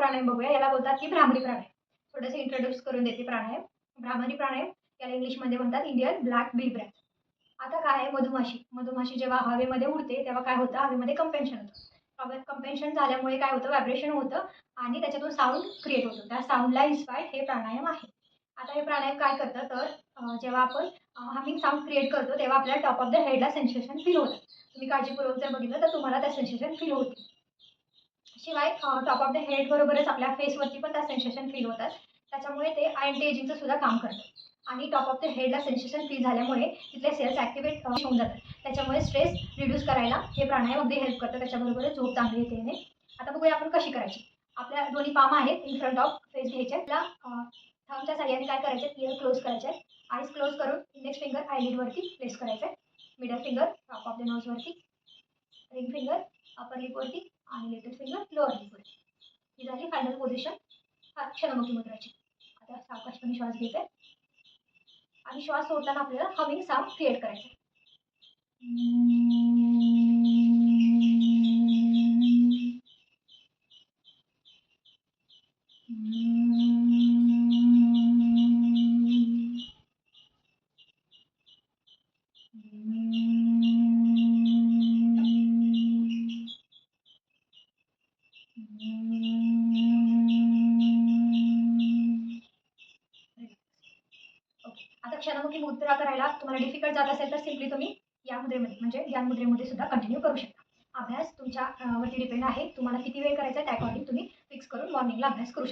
प्राणायाम बघूया. याला बोलतात की भ्रामरी प्राणायाम. थोडंसं इंट्रोड्यूस करून देते प्राणायाम. भ्रामरी प्राणायाम याला इंग्लिशमध्ये म्हणतात इंडियन ब्लॅक बी ब्रेथ. आता काय आहे, मधुमाशी जेव्हा हवेमध्ये उडते तेव्हा काय होतं, हवेमध्ये कंपेन्शन होतं. कंपेन्शन झाल्यामुळे काय होतं, व्हायब्रेशन होतं आणि त्याच्यातून साऊंड क्रिएट होतो. त्या साऊंडला इन्स्पायर्ड हे प्राणायाम आहे. आता हे प्राणायाम काय करतं तर जेव्हा आपण हमिंग साऊंड क्रिएट करतो तेव्हा आपल्याला टॉप ऑफ द हेडला सेन्सेशन फील होतं. तुम्ही काळजीपूर्वक जर बघितलं तर तुम्हाला त्या सेन्सेशन फील होते. शिवाय टॉप ऑफ द हेड बरोबरच आपल्या फेसवरती पण त्या सेन्सेशन फील होतात. त्याच्यामुळे ते अँटी एजिंगचं सुद्धा काम करतं आणि टॉप ऑफ द हेडला सेन्सेशन फील झाल्यामुळे तिथले सेल्स ॲक्टिवेट होऊन जातात. त्याच्यामुळे स्ट्रेस रिड्यूस करायला हे प्राणायाम अगदी हेल्प करतं. त्याच्याबरोबरच झोप चांगली येते याने. आता बघूया आपण कशी करायची. आपल्या दोन्ही पाम आहेत इन फ्रंट ऑफ फेस घ्यायचे. आपल्या थंबच्या साह्याने काय करायचं, इयर क्लोज करायचे, आईज क्लोज करून इंडेक्स फिंगर आयलिडवरती प्लेस करायचं, middle finger top of the नोजवरती, रिंग फिंगर अपर लिपवरती आणि लिटल फिंगर लोअर लिपवरती. ही झाली फायनल पोझिशन क्षणमुखी मुद्राची. आता सावकाशपणे श्वास घ्यायचा आणि श्वास सोडताना आपल्याला हमिंग साऊंड क्रिएट करायचं. आता क्षणमुखी मुद्रा करायला तुम्हाला डिफिकल्ट जात असेल तर सिम्पली तुम्ही या मुद्रेमध्ये म्हणजे ध्यान मुद्रेमध्ये सुद्धा कंटिन्यू करू शकता. अभ्यास तुमच्या वरती डिपेंड आहे. तुम्हाला किती वेळ करायचा आहे त्या अकॉर्डिंग तुम्ही फिक्स करून मॉर्निंगला अभ्यास करू शकता.